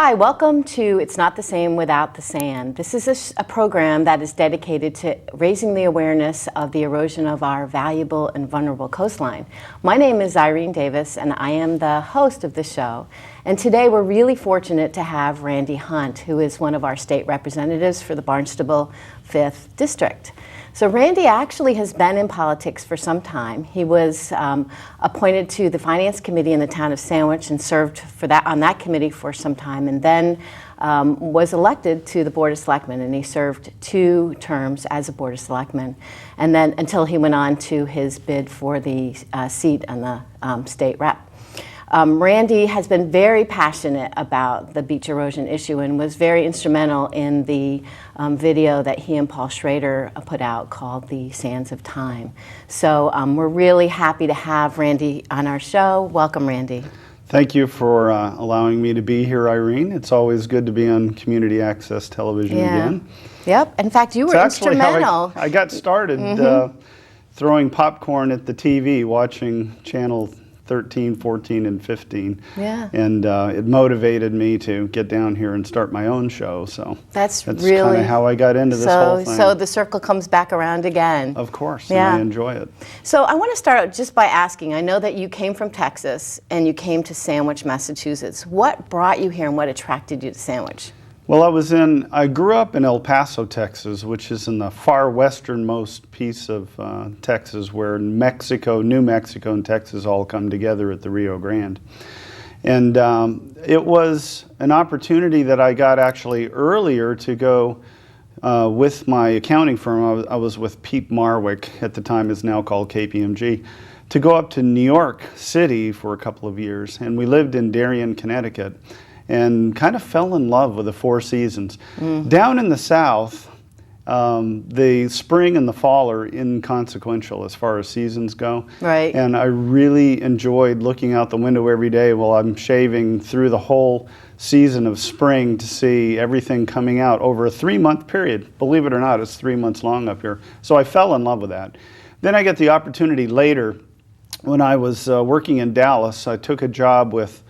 Hi, welcome to It's Not the Same Without the Sand. This is a program that is dedicated to raising the awareness of the erosion of our valuable and vulnerable coastline. My name is Irene Davis, and I am the host of the show. And today we're really fortunate to have Randy Hunt, who is one of our state representatives for the Barnstable 5th District. So Randy actually has been in politics for some time. He was appointed to the Finance Committee in the town of Sandwich and served on that committee for some time, and then was elected to the Board of Selectmen, and he served 2 terms as a Board of Selectmen, and then until he went on to his bid for the seat on the state rep. Randy has been very passionate about the beach erosion issue and was very instrumental in the video that he and Paul Schrader put out called The Sands of Time. So we're really happy to have Randy on our show. Welcome, Randy. Thank you for allowing me to be here, Irene. It's always good to be on community access television again. Yep. In fact, you were instrumental. I got started throwing popcorn at the TV, watching channel 13, 14, and 15. Yeah. And it motivated me to get down here and start my own show. So that's really kind of how I got into this whole thing. So the circle comes back around again. Of course, yeah. And I enjoy it. So I want to start out just by asking, I know that you came from Texas and you came to Sandwich, Massachusetts. What brought you here and what attracted you to Sandwich? Well, I grew up in El Paso, Texas, which is in the far westernmost piece of Texas, where New Mexico and Texas all come together at the Rio Grande. And it was an opportunity that I got actually earlier to go with my accounting firm. I was with Pete Marwick, at the time is now called KPMG, to go up to New York City for a couple of years. And we lived in Darien, Connecticut, and kind of fell in love with the 4 seasons. Down in the South, the spring and the fall are inconsequential as far as seasons go. Right. And I really enjoyed looking out the window every day while I'm shaving through the whole season of spring to see everything coming out over a 3-month period. Believe it or not, it's 3 months long up here. So I fell in love with that. Then I get the opportunity later, when I was working in Dallas, I took a job with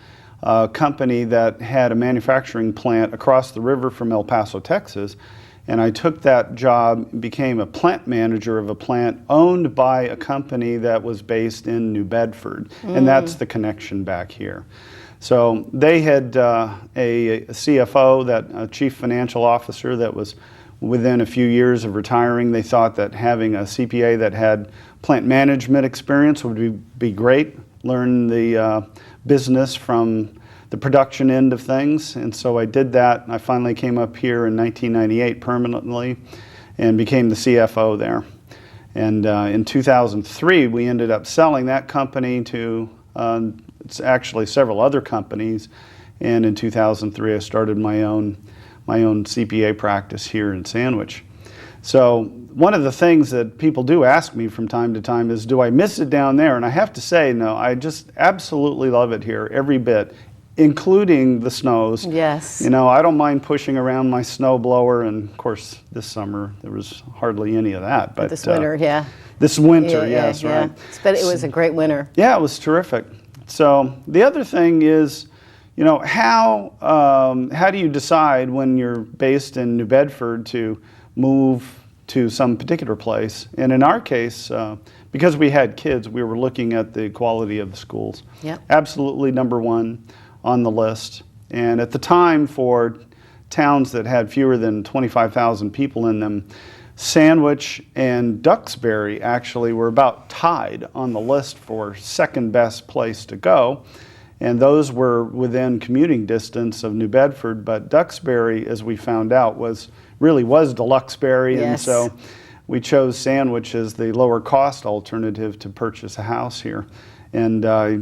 a company that had a manufacturing plant across the river from El Paso, Texas, and I took that job, became a plant manager of a plant owned by a company that was based in New Bedford, and that's the connection back here. So they had a CFO, a chief financial officer, that was within a few years of retiring. They thought that having a CPA that had plant management experience would be great, learn the business from the production end of things, and so I did that. I finally came up here in 1998 permanently and became the CFO there. And in 2003 we ended up selling that company to it's actually several other companies, and in 2003 I started my own CPA practice here in Sandwich. So one of the things that people do ask me from time to time is, do I miss it down there? And I have to say, no, I just absolutely love it here, every bit, including the snows. Yes. You know, I don't mind pushing around my snow blower, and of course this summer there was hardly any of that. But this winter, yeah. This winter, yes, yeah. right. But it was a great winter. Yeah, it was terrific. So the other thing is, you know, how do you decide when you're based in New Bedford to move to some particular place? And in our case, because we had kids, we were looking at the quality of the schools. Yep. Absolutely number 1 on the list. And at the time, for towns that had fewer than 25,000 people in them, Sandwich and Duxbury actually were about tied on the list for second best place to go. And those were within commuting distance of New Bedford, but Duxbury, as we found out, really was Deluxeberry, yes. And so we chose Sandwich as the lower cost alternative to purchase a house here. And I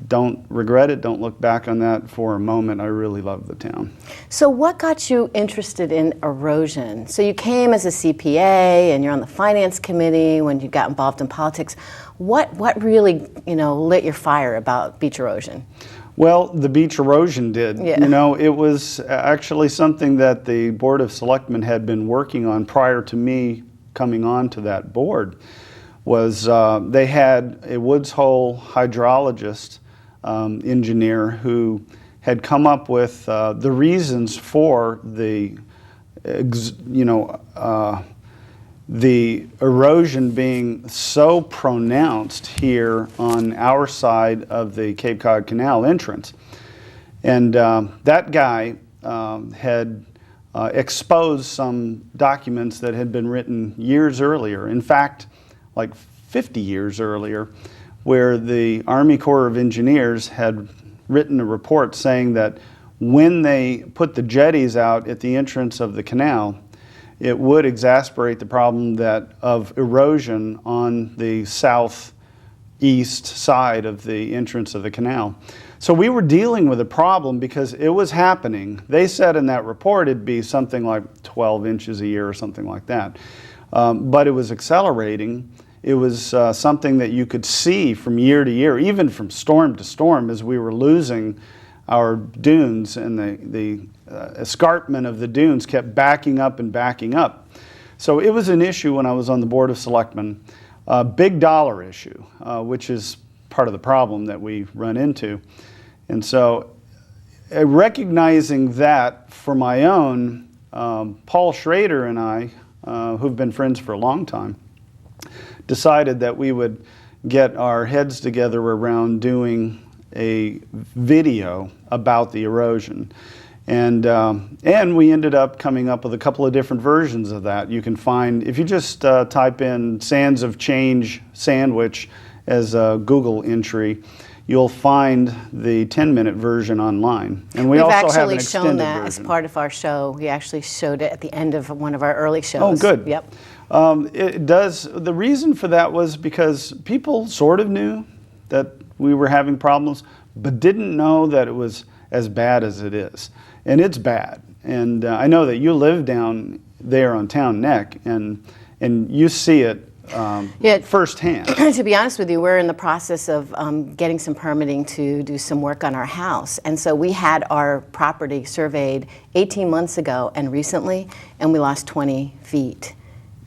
don't regret it, don't look back on that for a moment. I really love the town. So what got you interested in erosion? So you came as a CPA and you're on the finance committee when you got involved in politics. What really, lit your fire about beach erosion? Well, the beach erosion did. Yeah. You know, it was actually something that the Board of Selectmen had been working on prior to me coming on to that board. They had a Woods Hole hydrologist engineer who had come up with the reasons for the the erosion being so pronounced here on our side of the Cape Cod Canal entrance. And that guy had exposed some documents that had been written years earlier, in fact, like 50 years earlier, where the Army Corps of Engineers had written a report saying that when they put the jetties out at the entrance of the canal, it would exacerbate the problem of erosion on the southeast side of the entrance of the canal. So we were dealing with a problem because it was happening. They said in that report it'd be something like 12 inches a year or something like that. But it was accelerating. It was something that you could see from year to year, even from storm to storm, as we were losing our dunes, and the escarpment of the dunes kept backing up and backing up. So it was an issue when I was on the Board of Selectmen, a big dollar issue, which is part of the problem that we run into. And so recognizing that for my own, Paul Schrader and I, who've been friends for a long time, decided that we would get our heads together around doing a video about the erosion. And we ended up coming up with a couple of different versions of that. You can find, if you just type in Sands of Change Sandwich as a Google entry, you'll find the 10-minute version online. And we've also have an extended shown that version. as part of our show. We actually showed it at the end of one of our early shows. Oh, good. Yep. It does. The reason for that was because people sort of knew that we were having problems, but didn't know that it was as bad as it is. And it's bad. And I know that you live down there on Town Neck, and you see it firsthand. To be honest with you, we're in the process of getting some permitting to do some work on our house. And so we had our property surveyed 18 months ago and recently, and we lost 20 feet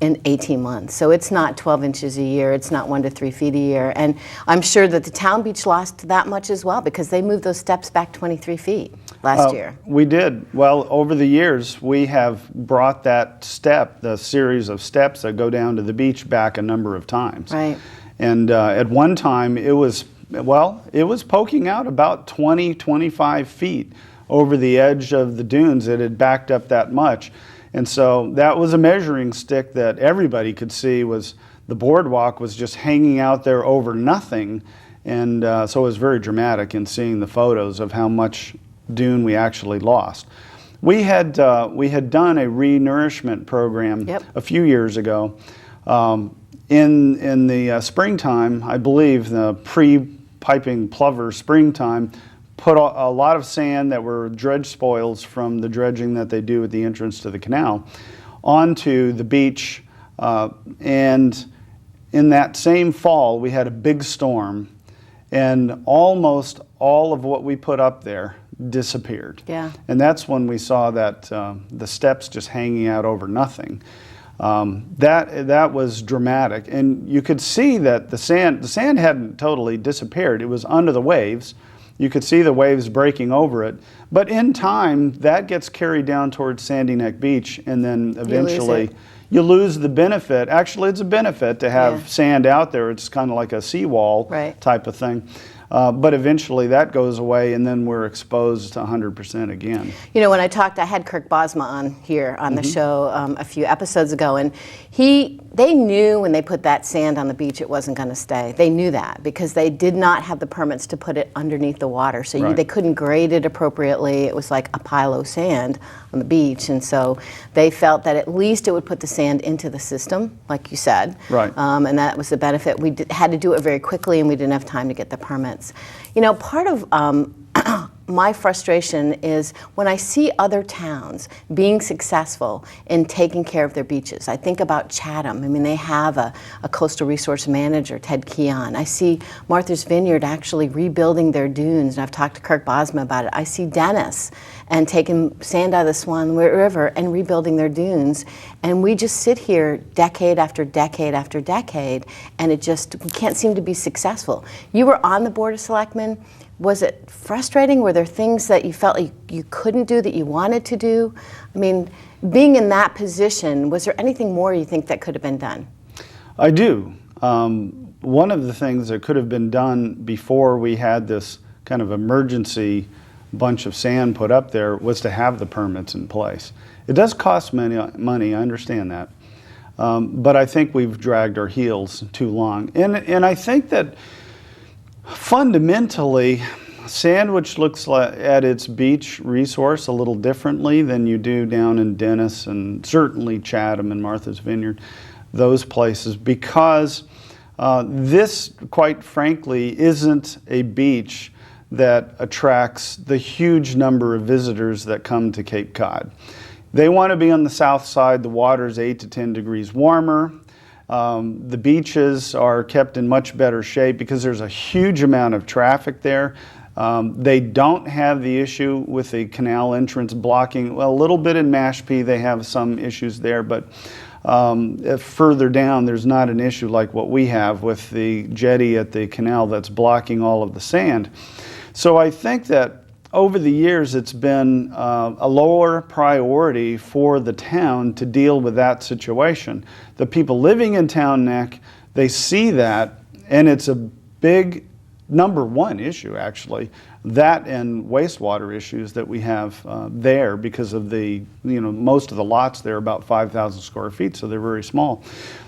in 18 months. So it's not 12 inches a year, it's not 1 to 3 feet a year. And I'm sure that the town beach lost that much as well, because they moved those steps back 23 feet last year. We did. Well, over the years, we have brought that step, the series of steps that go down to the beach, back a number of times. Right. And at one time, it was poking out about 20, 25 feet over the edge of the dunes. It had backed up that much. And so that was a measuring stick that everybody could see. Was the boardwalk was just hanging out there over nothing. And so it was very dramatic in seeing the photos of how much dune we actually lost. We had done a re-nourishment program a few years ago. In the springtime, I believe, the pre-piping plover springtime, put a lot of sand that were dredge spoils from the dredging that they do at the entrance to the canal onto the beach. And in that same fall, we had a big storm, and almost all of what we put up there disappeared. Yeah. And that's when we saw that the steps just hanging out over nothing. That was dramatic, and you could see that the sand hadn't totally disappeared. It was under the waves. You could see the waves breaking over it, but in time that gets carried down towards Sandy Neck Beach, and then eventually you lose the benefit. Actually, it's a benefit to have sand out there. It's kind of like a seawall type of thing. But eventually that goes away, and then we're exposed to 100% again. You know, when I had Kirk Bosma on here on the show a few episodes ago, and they knew when they put that sand on the beach it wasn't going to stay. They knew that because they did not have the permits to put it underneath the water, so they couldn't grade it appropriately. It was like a pile of sand on the beach, and so they felt that at least it would put the sand into the system, like you said. Right. And that was the benefit. We had to do it very quickly, and we didn't have time to get the permits. You know, part of my frustration is when I see other towns being successful in taking care of their beaches. I think about Chatham. I mean, they have a coastal resource manager, Ted Keon. I see Martha's Vineyard actually rebuilding their dunes, and I've talked to Kirk Bosma about it. I see Dennis and taking sand out of the Swan River and rebuilding their dunes. And we just sit here decade after decade after decade, and we can't seem to be successful. You were on the Board of Selectmen was it frustrating? Were there things that you felt like you couldn't do that you wanted to do? I mean, being in that position, was there anything more you think that could have been done? I do. One of the things that could have been done before we had this kind of emergency bunch of sand put up there was to have the permits in place. It does cost money, I understand that. But I think we've dragged our heels too long. And I think that fundamentally, Sandwich looks at its beach resource a little differently than you do down in Dennis and certainly Chatham and Martha's Vineyard, those places, because this, quite frankly, isn't a beach that attracts the huge number of visitors that come to Cape Cod. They want to be on the south side. The water's 8 to 10 degrees warmer. The beaches are kept in much better shape because there's a huge amount of traffic there. They don't have the issue with the canal entrance blocking. Well, a little bit in Mashpee, they have some issues there, but further down, there's not an issue like what we have with the jetty at the canal that's blocking all of the sand. So I think that over the years, it's been a lower priority for the town to deal with that situation. The people living in Town Neck, they see that, and it's a big #1 issue, actually. That and wastewater issues that we have there because of the, most of the lots there are about 5,000 square feet, so they're very small.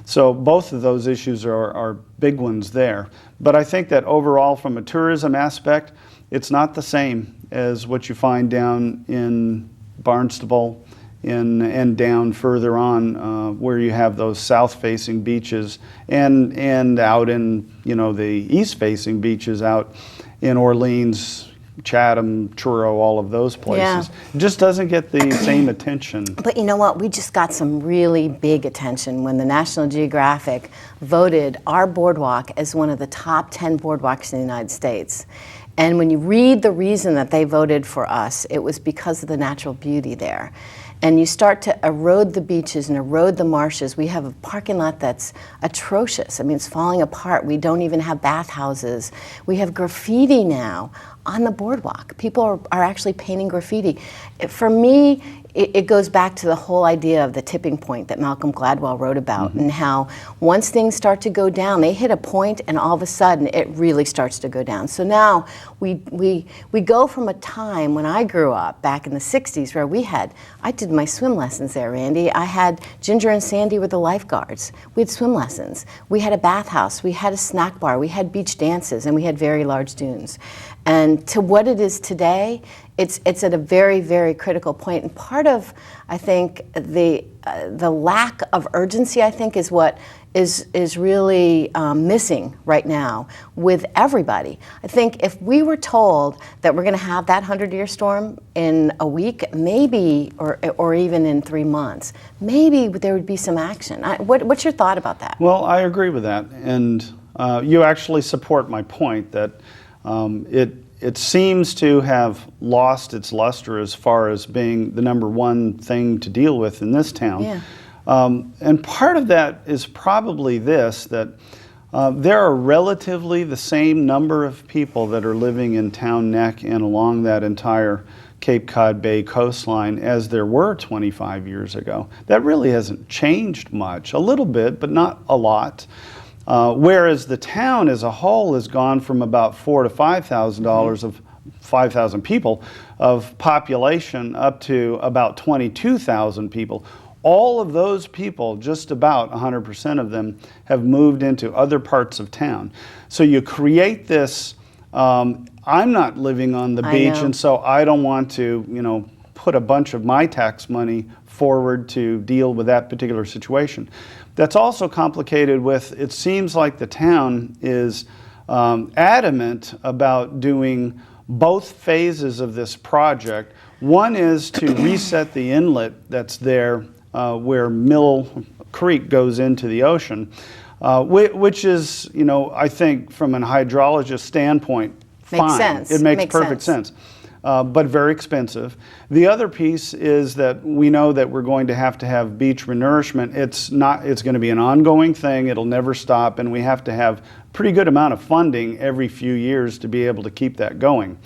So both of those issues are big ones there. But I think that overall, from a tourism aspect, it's not the same as what you find down in Barnstable and down further on where you have those south-facing beaches and out in the east-facing beaches out in Orleans, Chatham, Truro, all of those places. Yeah. It just doesn't get the same attention. But you know what? We just got some really big attention when the National Geographic voted our boardwalk as one of the top 10 boardwalks in the United States. And when you read the reason that they voted for us, it was because of the natural beauty there. And you start to erode the beaches and erode the marshes. We have a parking lot that's atrocious. I mean, it's falling apart. We don't even have bathhouses. We have graffiti now on the boardwalk. People are actually painting graffiti. For me, it goes back to the whole idea of the tipping point that Malcolm Gladwell wrote about, and how once things start to go down, they hit a point and all of a sudden it really starts to go down. So now we go from a time when I grew up back in the 60s where I did my swim lessons there, Randy. I had Ginger and Sandy were the lifeguards. We had swim lessons. We had a bathhouse. We had a snack bar. We had beach dances, and we had very large dunes. And to what it is today, it's at a very, very critical point. And part of, I think, the lack of urgency, I think, is what is really missing right now with everybody. I think if we were told that we're going to have that 100-year storm in a week, maybe, or even in 3 months, maybe there would be some action. What's your thought about that? Well, I agree with that. And you actually support my point that it seems to have lost its luster as far as being the #1 thing to deal with in this town. Yeah. And part of that is probably this, that there are relatively the same number of people that are living in Town Neck and along that entire Cape Cod Bay coastline as there were 25 years ago. That really hasn't changed much. A little bit, but not a lot. Whereas the town as a whole has gone from about $4,000 to $5,000 of 5,000 people of population up to about 22,000 people. All of those people, just about 100% of them, have moved into other parts of town. So you create this, I'm not living on the beach, and so I don't want to, put a bunch of my tax money forward to deal with that particular situation. That's also complicated with, it seems like the town is adamant about doing both phases of this project. One is to reset the inlet that's there where Mill Creek goes into the ocean, which is, I think from an hydrologist standpoint, fine. Makes sense. It makes perfect sense. but very expensive. The other piece is that we know that we're going to have beach renourishment. It's going to be an ongoing thing. It'll never stop, and we have to have a pretty good amount of funding every few years to be able to keep that going.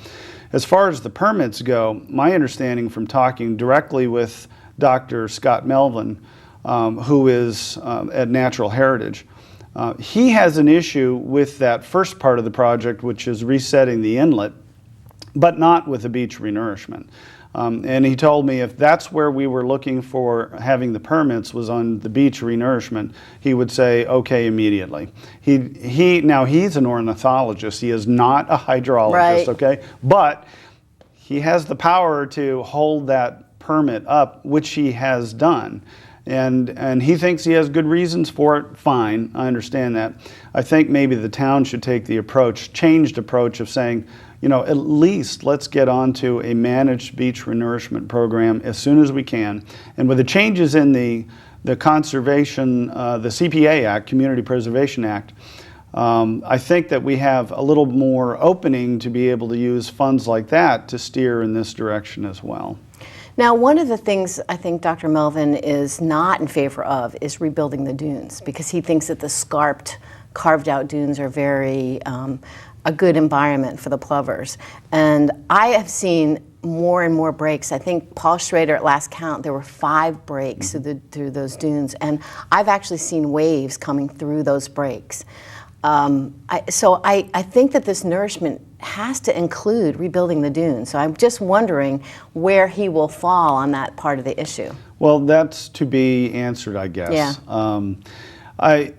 As far as the permits go, my understanding from talking directly with Dr. Scott Melvin, who is at Natural Heritage, he has an issue with that first part of the project, which is resetting the inlet, but not with the beach renourishment. And he told me if that's where we were looking for having the permits was on the beach renourishment, he would say, okay, immediately. Now he's an ornithologist, he is not a hydrologist, right. Okay? But he has the power to hold that permit up, which he has done. And he thinks he has good reasons for it. Fine, I understand that. I think maybe the town should take the changed approach of saying, at least let's get onto a managed beach renourishment program as soon as we can. And with the changes in the conservation, the CPA Act, Community Preservation Act, I think that we have a little more opening to be able to use funds like that to steer in this direction as well. Now, one of the things I think Dr. Melvin is not in favor of is rebuilding the dunes, because he thinks that the carved out dunes are very a good environment for the plovers. And I have seen more and more breaks. I think Paul Schrader, at last count, there were 5 breaks through those dunes, and I've actually seen waves coming through those breaks. So I think that this nourishment has to include rebuilding the dunes. So I'm just wondering where he will fall on that part of the issue. Well, that's to be answered, I guess. Yeah.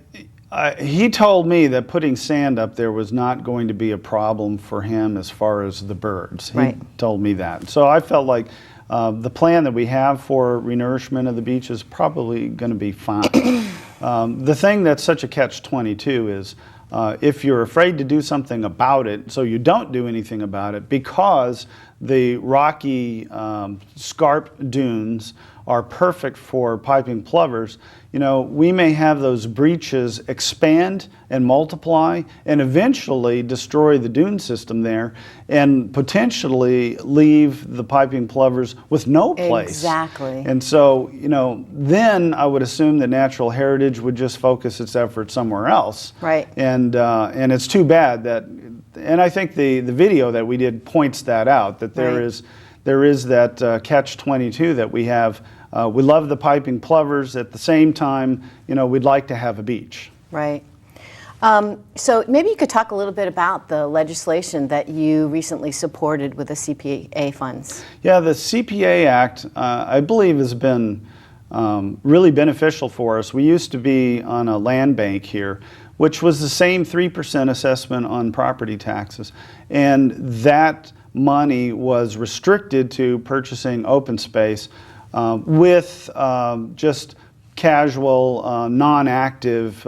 He told me that putting sand up there was not going to be a problem for him as far as the birds. He told me that. So I felt like the plan that we have for renourishment of the beach is probably going to be fine. The thing that's such a catch-22 is if you're afraid to do something about it, so you don't do anything about it, because the rocky scarp dunes are perfect for piping plovers, we may have those breaches expand and multiply and eventually destroy the dune system there and potentially leave the piping plovers with no place. Exactly. And so, then I would assume that Natural Heritage would just focus its efforts somewhere else. Right. And it's too bad that, and I think the video that we did points that out, that there is that catch-22 that we have. We love the piping plovers. At the same time, we'd like to have a beach. Right. So maybe you could talk a little bit about the legislation that you recently supported with the CPA funds. Yeah, the CPA Act, I believe, has been really beneficial for us. We used to be on a land bank here, which was the same 3% assessment on property taxes. And that money was restricted to purchasing open space with just casual, non-active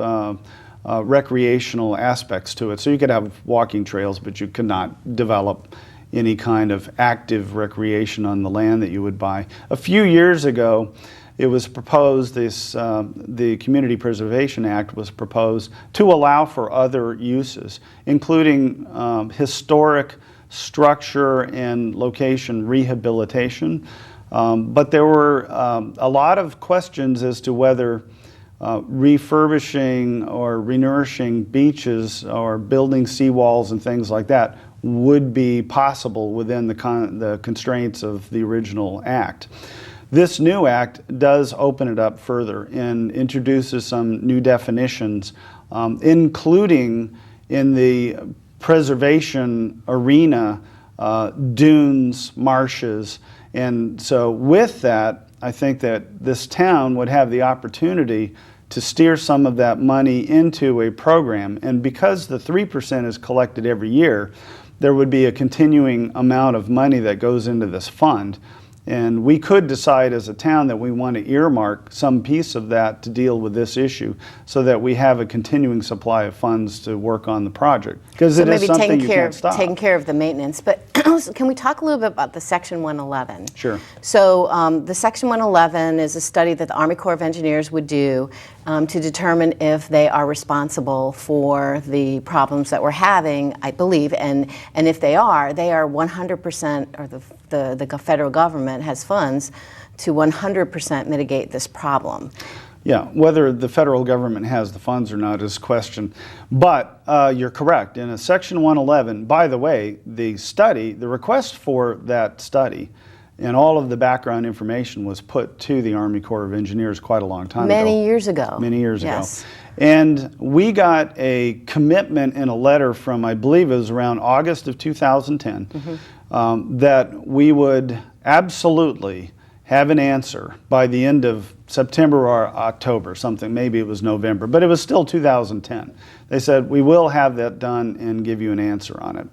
recreational aspects to it. So you could have walking trails, but you could not develop any kind of active recreation on the land that you would buy. A few years ago, it was proposed, the Community Preservation Act was proposed to allow for other uses, including historic structure and location rehabilitation. But there were a lot of questions as to whether refurbishing or renourishing beaches or building seawalls and things like that would be possible within the constraints of the original act. This new act does open it up further and introduces some new definitions, including in the preservation arena, dunes, marshes. And so with that, I think that this town would have the opportunity to steer some of that money into a program. And because the 3% is collected every year, there would be a continuing amount of money that goes into this fund. And we could decide as a town that we want to earmark some piece of that to deal with this issue so that we have a continuing supply of funds to work on the project. Because it is something you can't stop. Taking care of the maintenance. But can we talk a little bit about the Section 111? Sure. So the Section 111 is a study that the Army Corps of Engineers would do to determine if they are responsible for the problems that we're having, I believe, and if they are 100%, or the federal government has funds to 100% mitigate this problem. Yeah, whether the federal government has the funds or not is a question. But you're correct. In a Section 111, by the way, the request for that study and all of the background information was put to the Army Corps of Engineers quite a long time ago. Many years ago. Many years yes. ago. And we got a commitment in a letter from, I believe it was around August of 2010, that we would absolutely have an answer by the end of September or October, something, maybe it was November, but it was still 2010. They said, we will have that done and give you an answer on it.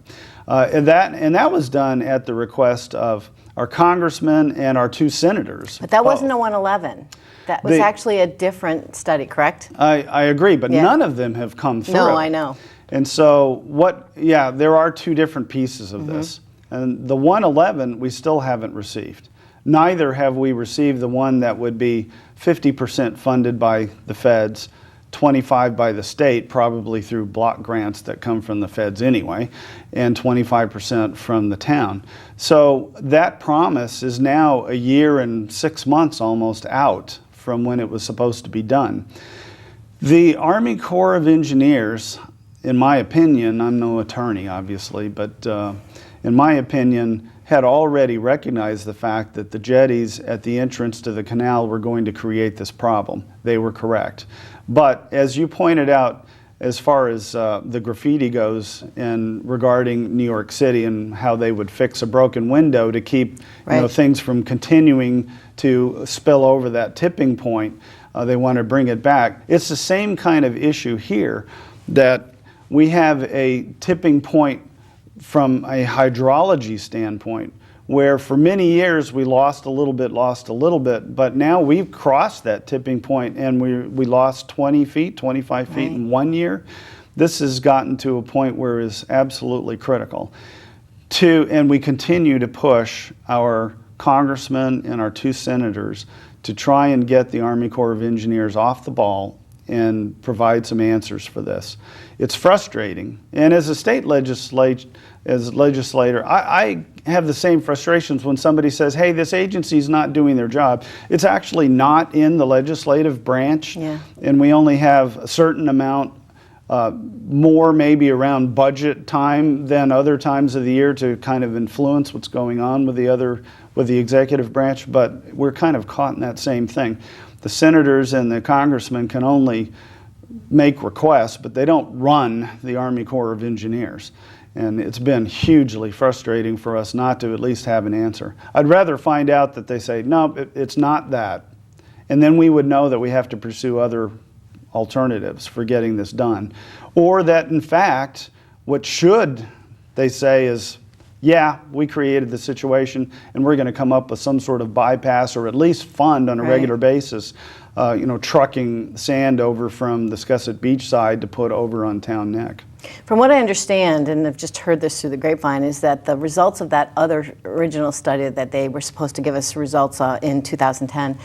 And that was done at the request of our congressman and our 2 senators. But that wasn't a 111. That was actually a different study, correct? I agree, but none of them have come through. No, I know. And so there are 2 different pieces of this. And the 111 we still haven't received. Neither have we received the one that would be 50% funded by the feds, 25% by the state, probably through block grants that come from the feds anyway, and 25% from the town. So that promise is now a year and 6 months almost out from when it was supposed to be done. The Army Corps of Engineers, in my opinion, I'm no attorney obviously, but in my opinion, had already recognized the fact that the jetties at the entrance to the canal were going to create this problem. They were correct. But as you pointed out, as far as the graffiti goes and regarding New York City and how they would fix a broken window to keep things from continuing to spill over that tipping point, they want to bring it back. It's the same kind of issue here, that we have a tipping point from a hydrology standpoint, where for many years we lost a little bit, but now we've crossed that tipping point and we lost 20 feet, 25 feet in 1 year. This has gotten to a point where it's absolutely critical. And we continue to push our congressmen and our 2 senators to try and get the Army Corps of Engineers off the ball and provide some answers for this. It's frustrating. And as a state legislator, I have the same frustrations when somebody says, hey, this agency's not doing their job. It's actually not in the legislative branch, and we only have a certain amount more maybe around budget time than other times of the year to kind of influence what's going on with the executive branch, but we're kind of caught in that same thing. The senators and the congressmen can only make requests, but they don't run the Army Corps of Engineers. And it's been hugely frustrating for us not to at least have an answer. I'd rather find out that they say, no, it's not that. And then we would know that we have to pursue other alternatives for getting this done. Or that, in fact, what should they say is, yeah, we created the situation and we're going to come up with some sort of bypass or at least fund on a regular basis, trucking sand over from the Scusset Beach side to put over on Town Neck. From what I understand, and I've just heard this through the grapevine, is that the results of that other original study that they were supposed to give us results in 2010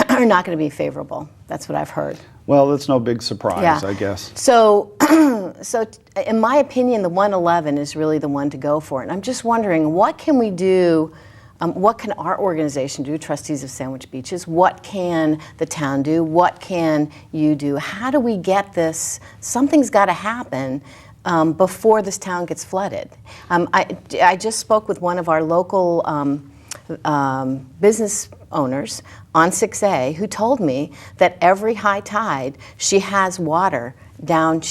are not going to be favorable. That's what I've heard. Well, that's no big surprise, I guess. So in my opinion, the 111 is really the one to go for. And I'm just wondering, what can we do? What can our organization do, Trustees of Sandwich Beaches? What can the town do? What can you do? How do we get this? Something's got to happen before this town gets flooded. I just spoke with one of our local business owners on 6A who told me that every high tide she has water down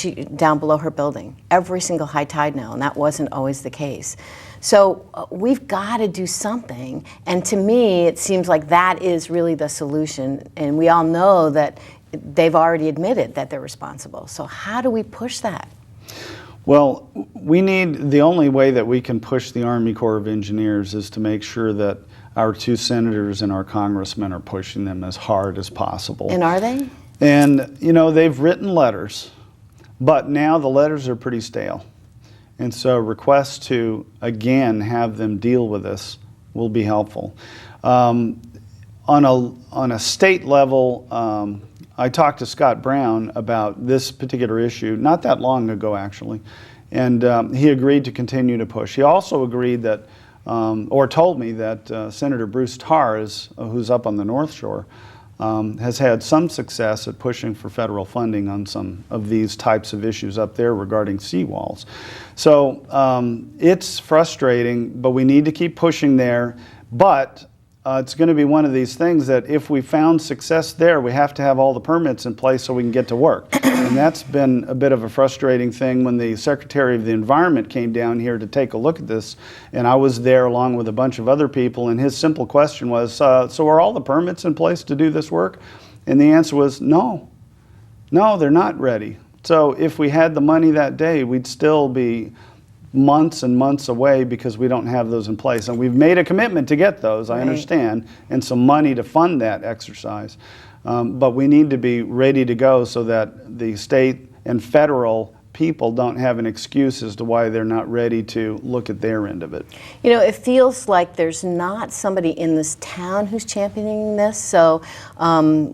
below her building, every single high tide now, and that wasn't always the case. So we've got to do something, and to me it seems like that is really the solution, and we all know that they've already admitted that they're responsible. So how do we push that? Well, the only way that we can push the Army Corps of Engineers is to make sure that our two senators and our congressmen are pushing them as hard as possible. And are they? And, you know, they've written letters, but now the letters are pretty stale. And so requests to, again, have them deal with this will be helpful. On a state level, I talked to Scott Brown about this particular issue not that long ago, actually, and he agreed to continue to push. He also agreed that, or told me that Senator Bruce Tarr, who's up on the North Shore, has had some success at pushing for federal funding on some of these types of issues up there regarding seawalls. So it's frustrating, but we need to keep pushing there. But it's going to be one of these things that if we found success there, we have to have all the permits in place so we can get to work. And that's been a bit of a frustrating thing when the Secretary of the Environment came down here to take a look at this, and I was there along with a bunch of other people, and his simple question was, so are all the permits in place to do this work? And the answer was, no, they're not ready. So if we had the money that day, we'd still be months and months away because we don't have those in place. And we've made a commitment to get those, I understand, and some money to fund that exercise. But we need to be ready to go so that the state and federal people don't have an excuse as to why they're not ready to look at their end of it. You know, it feels like there's not somebody in this town who's championing this. So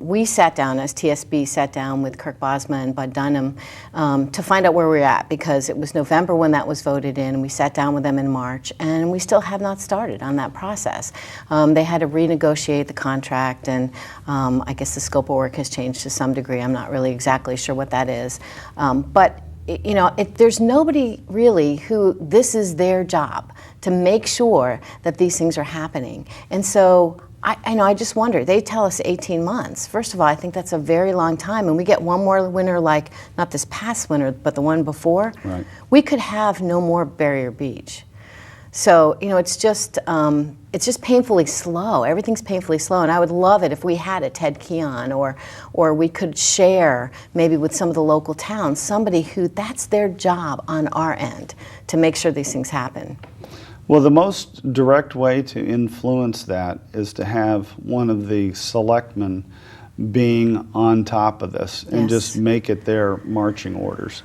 we sat down, as TSB sat down with Kirk Bosma and Bud Dunham to find out where we're at, because it was November when that was voted in, and we sat down with them in March, and we still have not started on that process. They had to renegotiate the contract, and I guess the scope of work has changed to some degree. I'm not really exactly sure what that is. But you know, there's nobody really who this is their job to make sure that these things are happening. And so I just wonder, they tell us 18 months. First of all, I think that's a very long time, and we get one more winter, like not this past winter, but the one before. Right. We could have no more Barrier Beach. So, you know, it's just painfully slow. Everything's painfully slow, and I would love it if we had a Ted Keon, or we could share maybe with some of the local towns, somebody who that's their job on our end to make sure these things happen. Well, the most direct way to influence that is to have one of the selectmen being on top of this and just make it their marching orders.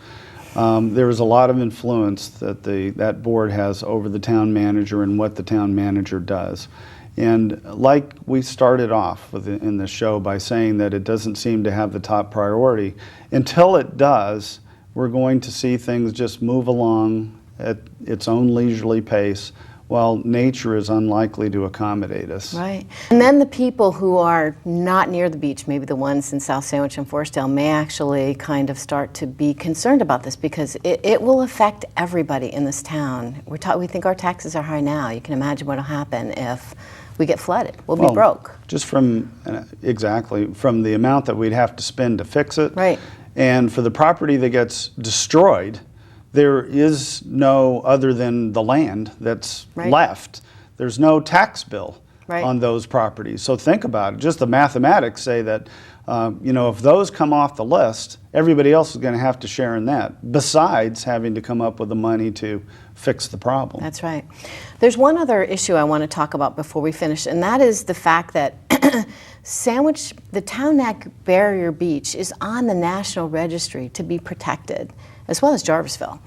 There is a lot of influence that that board has over the town manager and what the town manager does. And like we started off in the show by saying that it doesn't seem to have the top priority, until it does, we're going to see things just move along at its own leisurely pace, while nature is unlikely to accommodate us. Right. And then the people who are not near the beach, maybe the ones in South Sandwich and Forestdale, may actually kind of start to be concerned about this, because it will affect everybody in this town. We think our taxes are high now. You can imagine what will happen if we get flooded. We'll be broke. Just from the amount that we'd have to spend to fix it. Right. And for the property that gets destroyed, there is no, other than the land that's left, there's no tax bill on those properties. So think about it. Just the mathematics say that, you know, if those come off the list, everybody else is going to have to share in that, besides having to come up with the money to fix the problem. That's right. There's one other issue I want to talk about before we finish, and that is the fact that the Town Neck Barrier Beach is on the National Registry to be protected, as well as Jarvisville.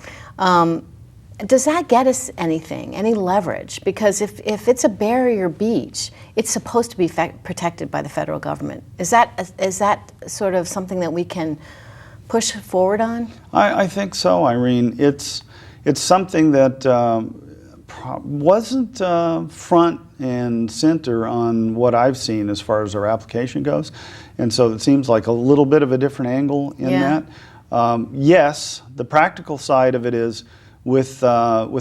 Does that get us anything, any leverage? Because if it's a barrier beach, it's supposed to be protected by the federal government. Is that sort of something that we can push forward on? I think so, Irene. It's something that wasn't front and center on what I've seen as far as our application goes. And so it seems like a little bit of a different angle in that. Yes, the practical side of it is with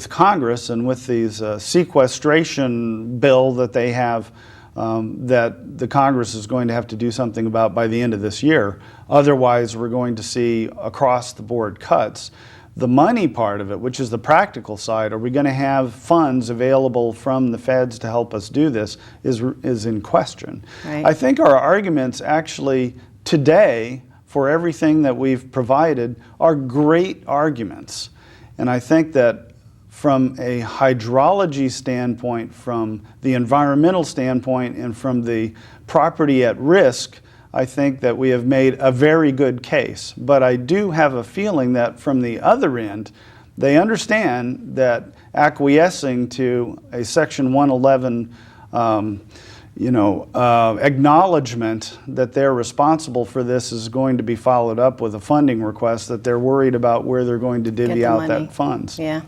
Congress and with these sequestration bill that they have, that the Congress is going to have to do something about by the end of this year. Otherwise, we're going to see across the board cuts. The money part of it, which is the practical side, are we going to have funds available from the feds to help us do this, is in question. Right. I think our arguments actually today for everything that we've provided are great arguments. And I think that from a hydrology standpoint, from the environmental standpoint, and from the property at risk, I think that we have made a very good case. But I do have a feeling that from the other end, they understand that acquiescing to a Section 111 acknowledgement that they're responsible for this is going to be followed up with a funding request, that they're worried about where they're going to divvy out that funds. Yeah.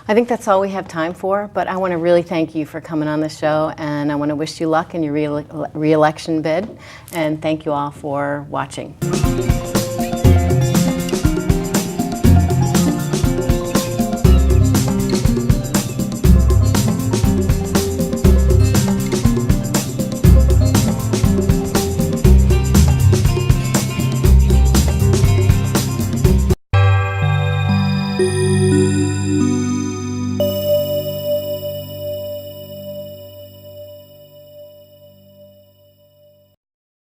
I think that's all we have time for, but I want to really thank you for coming on the show, and I want to wish you luck in your re-election bid, and thank you all for watching.